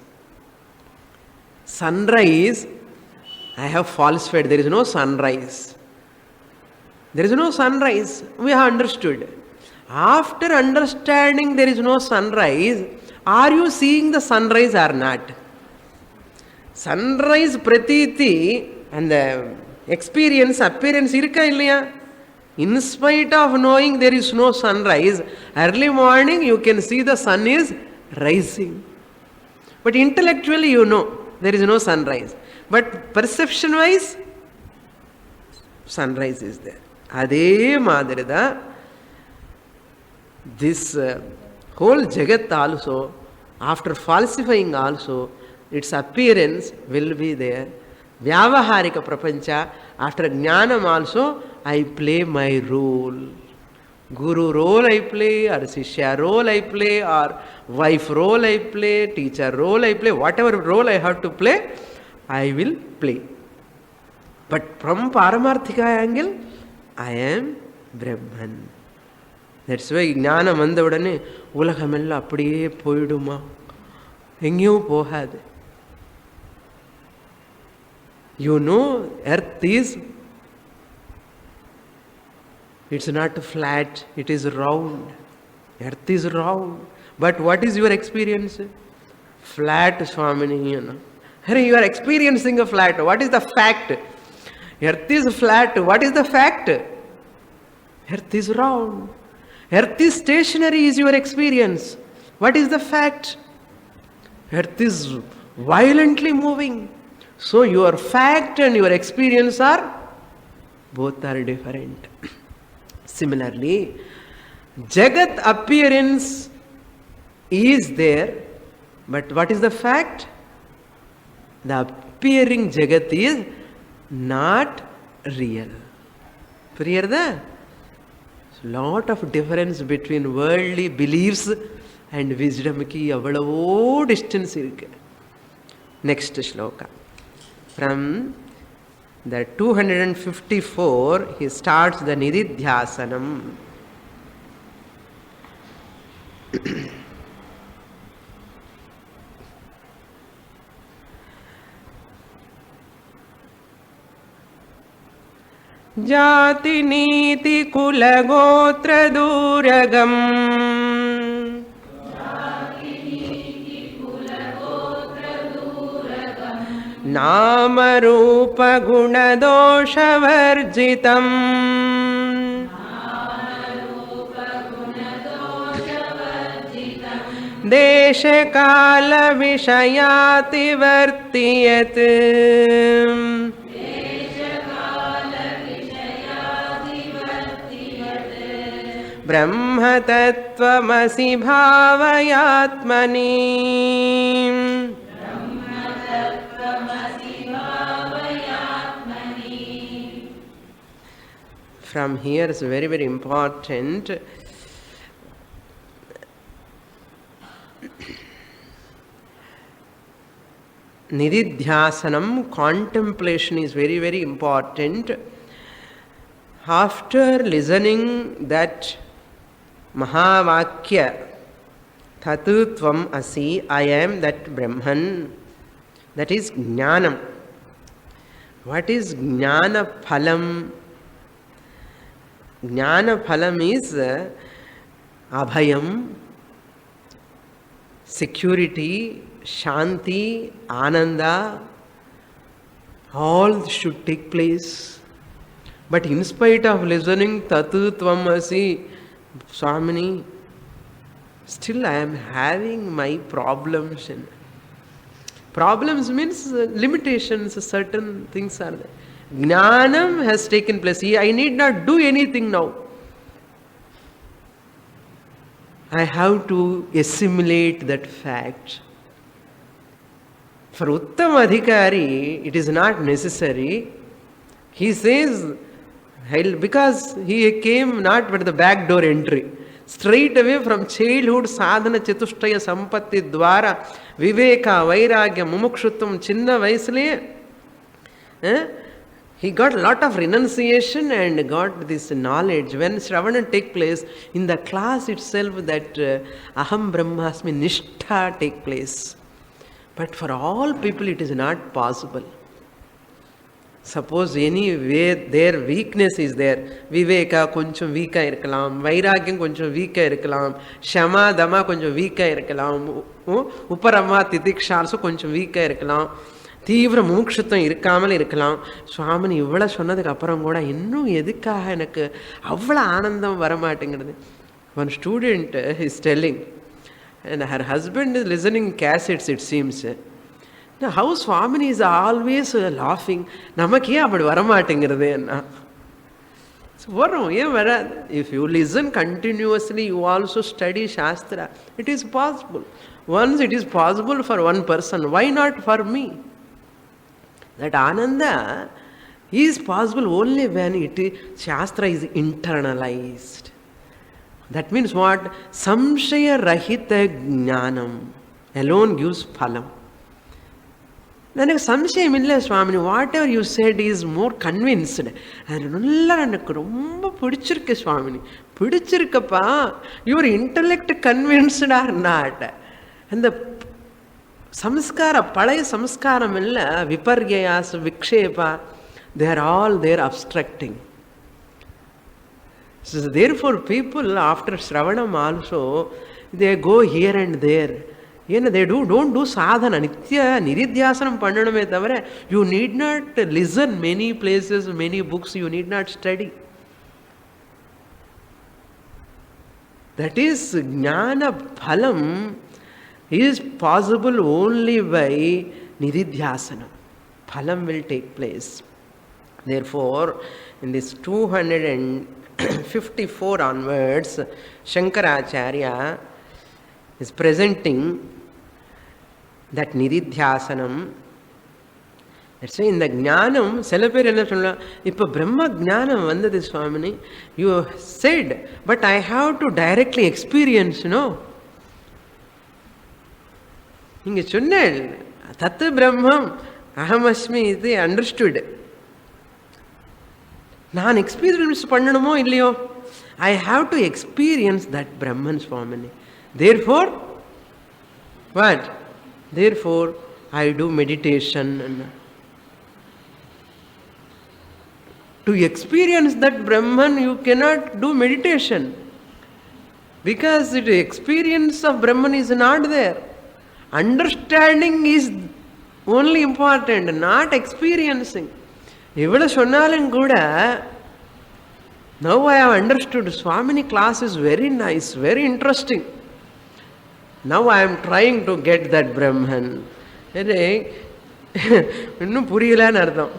Sunrise, I have falsified. There is no sunrise. There is no sunrise. We have understood. After understanding there is no sunrise, are you seeing the sunrise or not? Sunrise pratiti and the experience, appearance irka illaya? In spite of knowing there is no sunrise, early morning you can see the sun is rising. But intellectually you know there is no sunrise. But perception wise, sunrise is there. Adhe madirida, this whole Jagat also, after falsifying also, its appearance will be there. Vyavaharika prapancha, after jnanam also, I play my role. Guru role I play, or Shishya role I play, or wife role I play, teacher role I play, whatever role I have to play, I will play. But from Paramarthika angle, I am Brahman. That's why ஞானம் வந்த உடனே உலகமெல்லாம் அப்படியே போயிடுமா? எங்கேயும் போகாது. You know, earth is, it's not flat, it is round. Earth is round. But what is your experience? Flat, Swamini. You are experiencing a flat. What is the fact? Earth is flat. What is the fact? Earth is round. Earth is stationary is your experience. What is the fact? Earth is violently moving. So your fact and your experience are, both are different. Similarly, Jagat appearance is there, but what is the fact? The appearing Jagat is not real. Clear that? Lot of difference between worldly beliefs and wisdom ki avvalavo distance irukku. Next shloka. From the 254, he starts the Nididhyasanam. जाति नीति कुल गोत्र दूरगम नाम रूप गुण दोष वर्जितम देश काल विषयातिवर्तियत् ब्रह्म तत्त्वमसि भावयात्मनि. From here is very, very important. Nididhyasanam, contemplation is very, very important. After listening that Mahavakya, Thatu Tvam Asi, I am that Brahman, that is Jnanam. What is Jnana Phalam? Jnana Phalam is Abhayam, security, Shanti, Ananda, all should take place. But in spite of listening Tatu Tvam Asi, Swamini, still I am having my problems. Problems means limitations, certain things are there. Jnanam has taken place. I need not do anything now. I have to assimilate that fact. For Uttam Adhikari, it is not necessary. He says, because he came not with the back door entry. Straight away from childhood, sadhana chatushtaya sampatti dwara, viveka, vairagya, mumukshutvam, chinna vaisle, he got a lot of renunciation and got this knowledge. When Shravana take place, in the class itself that Aham Brahmasmi Nishtha take place. But for all people it is not possible. Suppose any way their weakness is there, Viveka koncham weaka irkalam, Vairagyam koncham weaka irkalam, Shama Dama koncham weaka irkalam, Uparama Titiksha also koncham weaka irkalam, தீவிர மூக்ஷத்துவம் இருக்காமல் இருக்கலாம். சுவாமினி இவ்வளோ சொன்னதுக்கு அப்புறம் கூட இன்னும் எதுக்காக எனக்கு அவ்வளோ ஆனந்தம் வரமாட்டேங்கிறது. One student is telling, and her husband is listening cassettes, it seems. Now, how Swamini is always laughing, நமக்கு ஏன் அப்படி வரமாட்டேங்கிறது என்ன? வரும், ஏன் வராது? If you listen continuously, you also study Shastra, it is possible. Once it is possible for one person, why not for me? That Ananda is possible only when Shastra is internalized. That means what? Samshaya Rahita Jnanam alone gives phalam. ನನಗೆ ಸಂಶಯಮಿಲ್ಲ Swamini, whatever you said is more convinced. அதெல்லாம் எனக்கு ரொம்ப பிடிச்சிருக்கு சுவாமினி, பிடிச்சிருக்கப்பா. Your intellect convinced or not. அந்த சம்ஸ்கார பழைய சம்ஸ்காரம் இல்லை, விபர்யாஸ் விக்ஷேபா, they are all there obstructing. So therefore people after Shravanam also they go here and there. ಏನು they don't do sadhana. ನಿತ್ಯ ನಿರಿಧ್ಯಾಸನ பண்ணணுமே தவிர you need not listen many places, many books, you need not study. That is jnana phalam is possible only by niridhyasana. Phalam will take place. Therefore in this 254 onwards Shankaracharya is presenting that niridhyasanam. That's why in the jnanam சில பேர் என்ன சொல்லலாம், இப்போ பிரம்ம ஜானம் வந்தது சுவாமினி, you said but I have to directly experience, நீங்க சொன்னேன் தத்து பிரம்மம் அகமஸ்மி, இது அண்டர்ஸ்டுட். நான் எக்ஸ்பீரியன்ஸ் பண்ணணுமோ இல்லையோ, I have to experience that Brahman Swamini. Therefore, what? Therefore, I do meditation. To experience that Brahman, you cannot do meditation. Because the experience of Brahman is not there. Understanding is only important, not experiencing. Evada சொன்னாலும் கூட, now I have understood, Swamini class is very nice, very interesting. Now I am trying to get that Brahman. இன்னும் புரியலன்னு அர்த்தம்,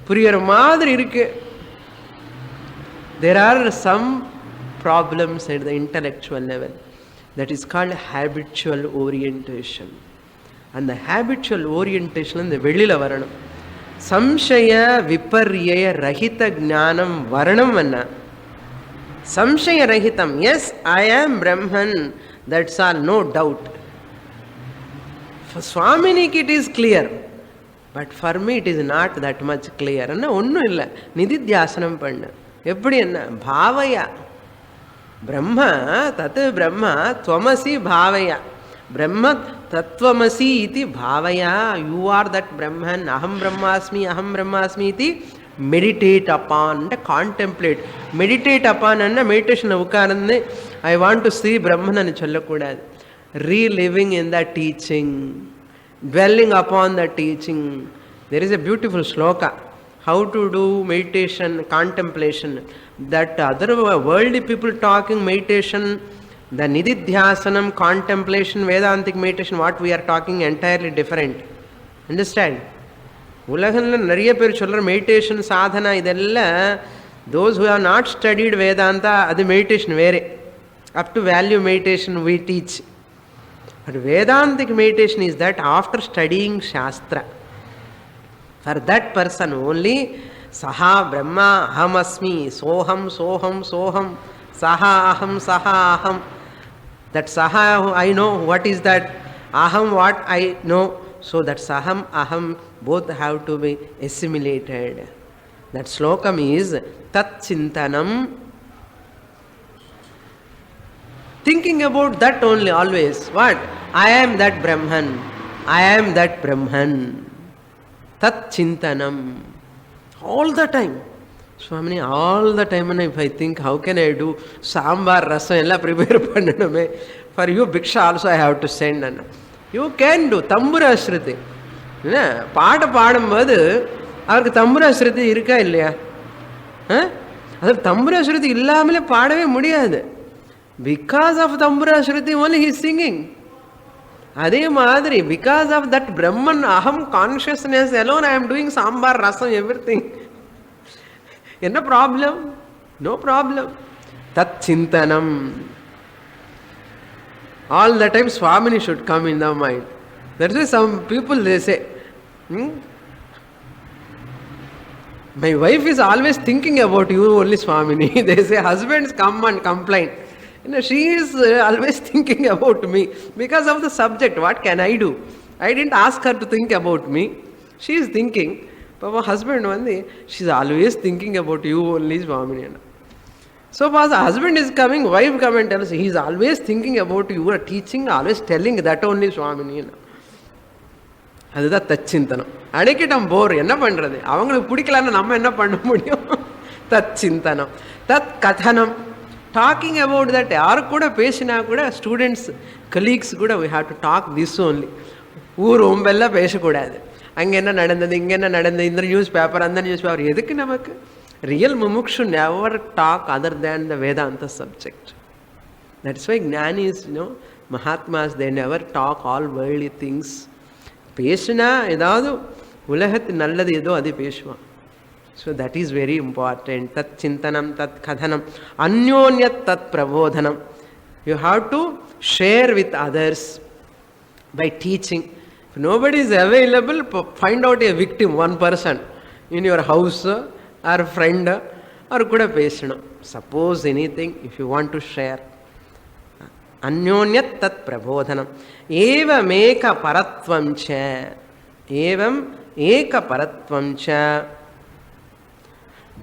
புரிகிற மாதிரி இருக்கு. There are some problems at the intellectual level. That is called habitual orientation. And the habitual orientation இந்த வெளியில் வரணும். சம்சய விபர்யய ரஹித ஞானம் வரணும். என்ன சம்சய ரஹிதம், எஸ் ஐ ஆம் பிரம்மன், that's all, no doubt. For Swaminik it is clear, but for me it is not that much clear. என்ன ஒன்றும் இல்லை, நிதித்தியாசனம் பண்ணு. எப்படி என்ன பாவையா பிரம்ம தத் பிரம்ம துவமசி பாவையா, பிரம்ம தத்வமசி இதி பாவையா, யூ ஆர் தட் பிரம்மன், அகம் பிரம்மாஸ்மி அகம் பிரம்மாஸ்மி இதி meditate upon, contemplate. Meditate upon and meditation உட்கார்ந்து I want to see Brahman ன்னு சொல்லக்கூடாது. Reliving in that teaching, dwelling upon that teaching. There is a beautiful sloka, how to do meditation, contemplation. That other worldly people talking meditation, the nididhyasanam, contemplation, Vedantic meditation, what we are talking entirely different. Understand? உலகில் நிறைய பேர் சொல்கிற meditation Sadhana இதெல்லாம், those who have not studied Vedanta, அது meditation வேறு. Up to value meditation we teach. But Vedantic meditation is that after studying Shastra. For that person only, Saha Brahma Ahamasmi, Soham Soham Soham, Saha Aham Saha Aham. That Saha I know, what is that? Aham what I know. So that Saham Aham both have to be assimilated. That slokam is Tat Chintanam. Thinking about that only always. What? I am that Brahman. I am that Brahman. Tat Chintanam. All the time. Swamini, all the time, and if I think, how can I do sambar, rasam, ella prepare pannanume. For you, Bhiksha also I have to send. You can do. Tambura Shruti. பாட பாடும்போது அவருக்கு தம்புரா ஸ்ருதி இருக்கா இல்லையா? அது தம்புரா ஸ்ருதி இல்லாமலே பாடவே முடியாது. Because of tambura shruti only he is singing. அதே மாதிரி because of that Brahman aham consciousness alone I am doing sambar rasam everything. என்ன ப்ராப்ளம்? No problem. தத் சிந்தனம். All the time Swamini should come in the mind. That's why some people they say, My wife is always thinking about you only, Swamini. They say husbands come and complain. She is always thinking about me because of the subject. What can I do? I didn't ask her to think about me. She is thinking. But my husband, she's always thinking about you only, Swamini. So as the husband is coming, wife come and tells, he is always thinking about you, are teaching, always telling that only, Swamini. அதுதான் தச்சிந்தனம். அடைக்கிட்டம் போர், என்ன பண்ணுறது, அவங்களுக்கு பிடிக்கலன்னு நம்ம என்ன பண்ண முடியும்? தச்சிந்தனம். தத் கதனம், talking about that. யாரு கூட பேசினா கூட, ஸ்டூடெண்ட்ஸ் கலீக்ஸ் கூட, we have to talk this only. ஊர் ஒம்பெல்லாம் பேசக்கூடாது. அங்கே என்ன நடந்தது, இங்கே என்ன நடந்தது, இந்த நியூஸ் பேப்பர் அந்த நியூஸ் பேப்பர் எதுக்கு நமக்கு? Real mumukshu never talk other than the Vedanta subject. That's why Jnanis, Mahatmas, they never talk all worldly things. பேசுனா ஏதாவது உலகத்து நல்லது ஏதோ அது பேசுவான். So that is very important. தத் சிந்தனம், தத் கதனம், அந்யோன்யத் தத் பிரபோதனம். You have to share with others by teaching. If nobody is available, find out a victim, one person in your house or friend, or கூட பேசணும். Suppose anything, if you want to share. அந்யோன்யத் தத் பிரபோதனம். ஏவமேக பரத்வம் ச, ஏவம் ஏக பரத்வம் ச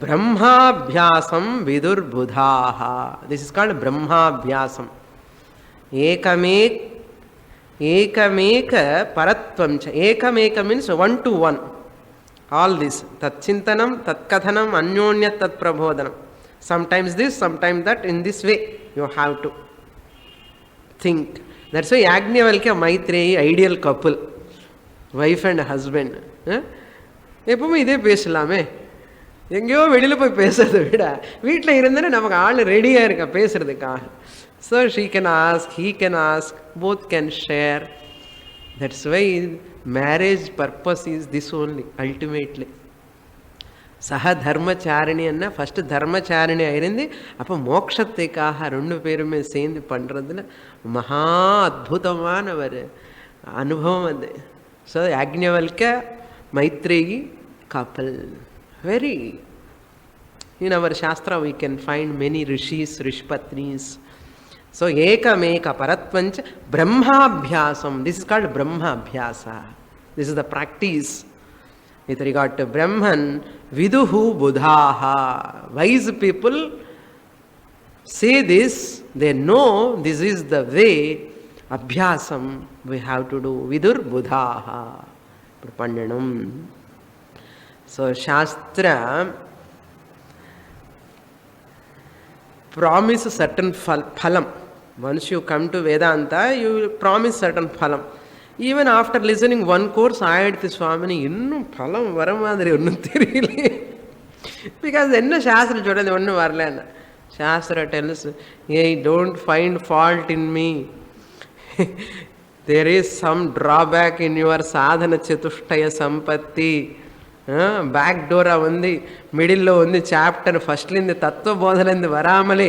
பிரம்மாபியாசம் விதுர்புதாஹ. This is called brahmabhyasam. ஏகமேக பரத்வம் ச. ஏகமேக means one to one. All this தத் சிந்தனம், தத் கதனம், அந்யோன்யத் தத் பிரபோதனம். Sometimes this, sometimes that. In this way you have to think. That's why Yajnavalkya, Maitreyi, ideal couple, wife and husband. எப்பவுமே இதே பேசலாமே, எங்கேயோ வெளியில் போய் பேசுறதை விட வீட்டில் இருந்தேன்னா நமக்கு ஆள் ரெடியாக இருக்க பேசுறதுக்காக. So she can ask, he can ask, both can share. That's why marriage purpose is this only, ultimately. சக தர்மச்சாரிணின்னா ஃபஸ்ட்டு தர்மச்சாரிணியாக இருந்து அப்போ மோட்சத்துக்காக ரெண்டு பேருமே சேர்ந்து பண்ணுறதுல மகா அற்புதமான ஒரு அனுபவம் அது. So Yajnavalkya Maitreyi couple, very, in our shastra we can find many rishis, rishpatnis. So ekameka paratvancha brahmabhyasam. This is called brahmabhyasa. This is the practice with regard to Brahman. Viduhu buddhaha. Wise people say this, they know this is the way. Abhyasam we have to do. Vidur buddhaha. Prapandanam. So Shastra promise certain phalam. Once you come to Vedanta, you will promise certain phalam. Even after listening one course, ஆயிடுத்து சுவாமினி, இன்னும் பலம் வர மாதிரி ஒன்றும் தெரியலையே. Because என்ன சாஸ்திரம் சொல்றது, ஒன்றும் வரலன்னா. சாஸ்திர டெல்ஸ், ஏய், don't find fault in me. There is some drawback in your sadhana chatushtaya சம்பத்தி. Back டோராக வந்து மிடில் வந்து சாப்டர் ஃபஸ்ட்லேருந்து தத்துவ போதலேருந்து வராமலே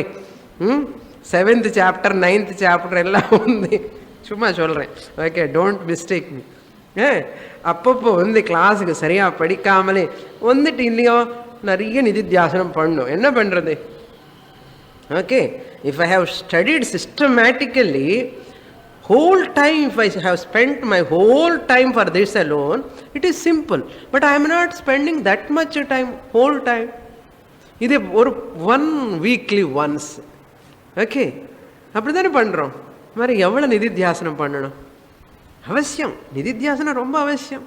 7th சாப்டர் 9th சாப்டர் எல்லாம் வந்து சும்மா சொல்கிறேன், ஓகே, டோன்ட் மிஸ்டேக் மீ. அப்பப்போ வந்து கிளாஸுக்கு சரியாக படிக்காமலே வந்துட்டு இல்லையோ நிறைய நிதித்தியாசனம் பண்ணணும். என்ன பண்ணுறது? Okay, if I have studied systematically whole time, if I have spent my whole time for this alone, it is simple. But I am not spending that much time, whole time. இது ஒரு 1 weekly once. Okay, அப்படி தானே பண்ணுறோம். மாதிரி எவ்வளோ நிதித்தியாசனம் பண்ணணும்? அவசியம், நிதித்தியாசனம் ரொம்ப அவசியம்.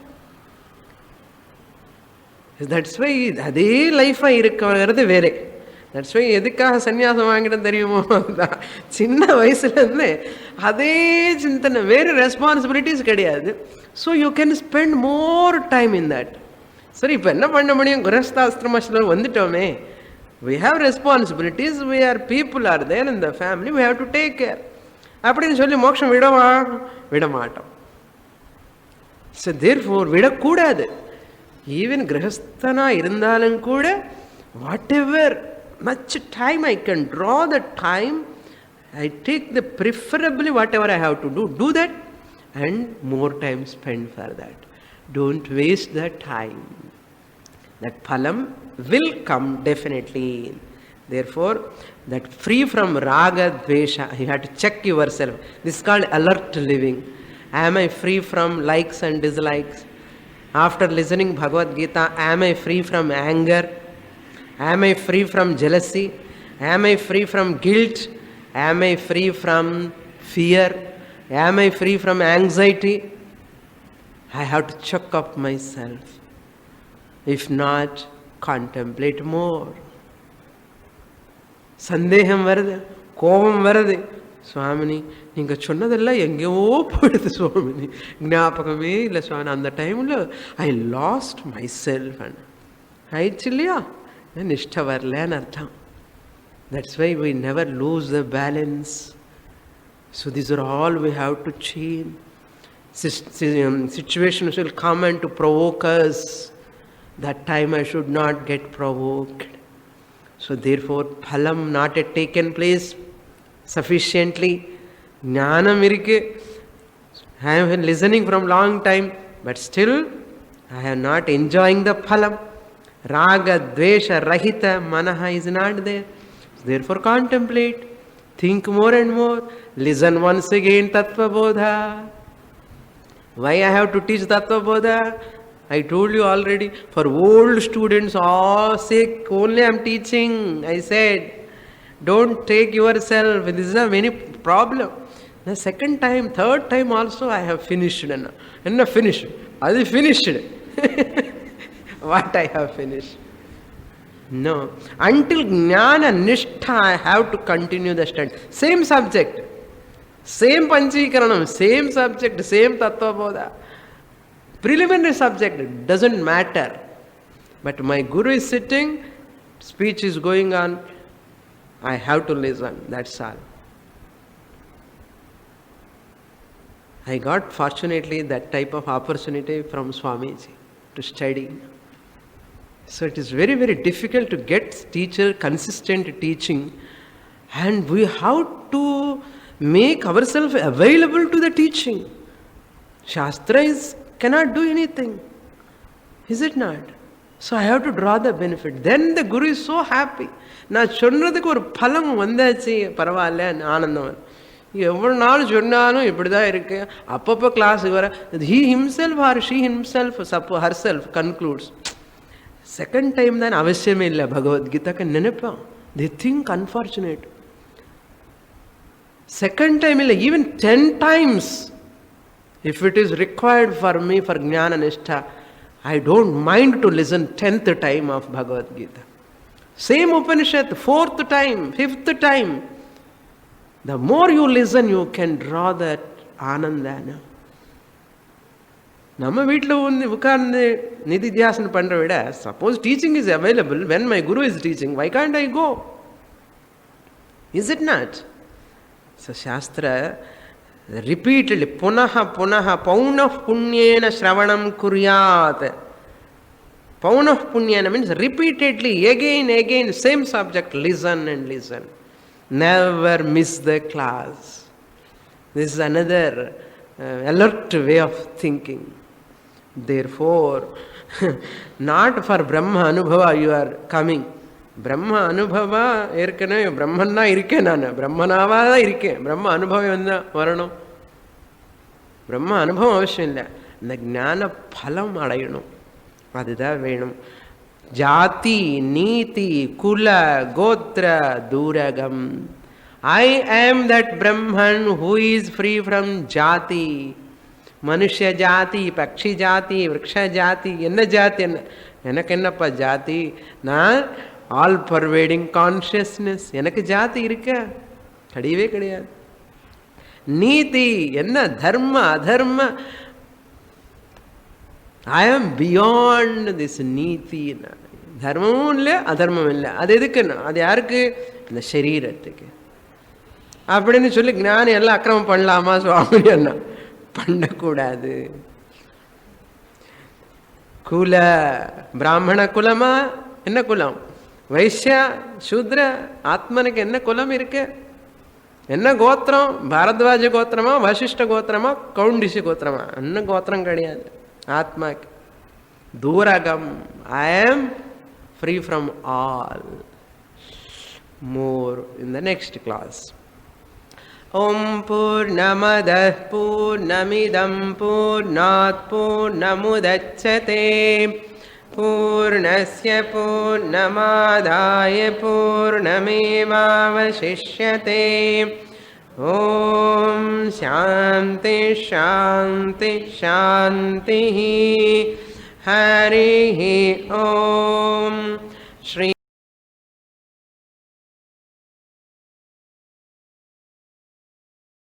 தட்ஸ் வை அதே லைஃபாக இருக்கிறது வேறே. தட்ஸ் வை எதுக்காக சன்னியாசம் வாங்கிட்டோம் தெரியுமோ? அதுதான் சின்ன வயசுலேருந்து அதே சிந்தனை, வேறு ரெஸ்பான்சிபிலிட்டிஸ் கிடையாது. So you can spend more time in that. சரி, இப்போ என்ன பண்ண முடியும்? கிரகஸ்தாசிரமத்தில் வந்துட்டோமே, we have responsibilities, we are people are there in the family, we have to take care. அப்படின்னு சொல்லி மோட்சம் விட மாட்டோம். ஸோ தேர்ஃபோர் விடக்கூடாது. ஈவன் கிரகஸ்தனா இருந்தாலும் கூட whatever much time I can draw the time, I take the preferably whatever I have to do that and more time spend for that. Don't waste the time. That phalam will come definitely. Therefore, that free from raga, dvesha, you have to check yourself. This is called alert living. Am I free from likes and dislikes? After listening Bhagavad Gita, am I free from anger? Am I free from jealousy? Am I free from guilt? Am I free from fear? Am I free from anxiety? I have to check up myself. If not, contemplate more. சந்தேகம் வருது, கோபம் வருது, சுவாமினி நீங்கள் சொன்னதெல்லாம் எங்கேயோ போயிடுது சுவாமினி, ஞாபகமே இல்லை சுவாமி, அந்த டைமில் I lost myself and ஆயிடுச்சு இல்லையா, நிஷ்டை வரலன்னு அர்த்தம். That's why we never lose the balance. So these are all we have to change. Situations will come and to provoke us. That time I should not get provoked. So therefore, phalam not yet taken place sufficiently. Jnanam irike. I have been listening from long time, but still I am not enjoying the phalam. Raga, dvesha, rahita, manaha is not there. Therefore contemplate, think more and more, listen once again Tattva Bodha. Why I have to teach Tattva Bodha? I told you already, for old students all sake only I am teaching. I said, don't take yourself, this is a many problem. The second time, third time also I have finished. And finished. I finished. What I have finished? No. Until Jnana Nishtha I have to continue the study. Same subject. Same Panchikaranam, same subject, same Tattva Bodha. Preliminary subject doesn't matter. But my Guru is sitting, speech is going on, I have to listen, that's all. I got fortunately that type of opportunity from Swamiji to study. So it is very, very difficult to get teacher consistent teaching, and we have to make ourselves available to the teaching. Shastra cannot do anything, is it not? So I have to draw the benefit. Then the Guru is so happy. நான் சொன்னதுக்கு ஒரு பலம் வந்தாச்சு, பரவாயில்ல, ஆனந்தம். எவ்வளோ நாள் சொன்னாலும் இப்படி தான் இருக்கு, அப்பப்போ கிளாஸுக்கு வர. He himself or she himself, herself concludes. Second time தான் அவசியமே இல்லை பகவத்கீதாக்கு நினைப்பான். They think unfortunate. Second time இல்லை, even 10 times. If it is required for me for Jnana Nishtha, I don't mind to listen 10th time of Bhagavad Gita. Same Upanishad, 4th time, 5th time. The more you listen, you can draw that Anandana. நம்ம வீட்டில் வந்து உட்கார்ந்து நிதித்தியாசனம் பண்ணுற விட, suppose teaching is available when my Guru is teaching, why can't I go? Is it not? So Shastra repeatedly, punaha punaha, paunah punyena shravanam kuryat. Paunah punyena means repeatedly, again, same subject, listen and listen. Never miss the class. This is another alert way of thinking. Therefore, not for Brahma Anubhava you are coming. பிரம்ம அனுபவா ஏற்கனவே பிரம்மன்னா இருக்கேன், நான் பிரம்மனாவா தான் இருக்கேன். பிரம்ம அனுபவம் என்ன வரணும்? பிரம்ம அனுபவம் அவசியம் இல்லை, இந்த ஞான பலம் அடையணும், அதுதான் வேணும். ஜாதி நீதி குல கோத்திர தூரகம். I am that Brahman who is free from jati. மனுஷ ஜாதி, பக்ஷி ஜாதி, விரக்ஷ ஜாதி, என்ன ஜாதி, என்ன எனக்கு என்னப்பா ஜாதி? நான் ஆல் பர்வேடிங் கான்ஷியஸ்னஸ். எனக்கு ஜாதி இருக்க கிடையவே கிடையாது. நீதி என்ன, தர்ம அதர்ம, ஐ ஆம் பியாண்ட் திஸ் நீதி. தர்மமும் இல்லை அதர்மம் இல்லை. அது எதுக்குன்னா, அது யாருக்கு? இந்த சரீரத்துக்கு. அப்படின்னு சொல்லி ஞானி எல்லாம் அக்கிரமம் பண்ணலாமா சுவாமி? என்ன பண்ணக்கூடாது. குல பிராமண குலமா, என்ன குலம்? வைஷ்யா சூத்ர. ஆத்மனுக்கு என்ன குலம் இருக்கு? என்ன கோத்திரம்? பாரத்வாஜ கோத்திரமா, வசிஷ்ட கோத்திரமா, கௌண்டிசி கோத்திரமா? இன்னும் கோத்திரம் கிடையாது ஆத்மாக்கு. தூரகம். ஐ ஆம் free from all. More in the next class. Om Purnamadah Purnamidam Purnat Purnamudachyate Purnasya Purnamadaya Purnamevavashishyate. Om Shanti Shanti Shanti. Harihi Om. Shri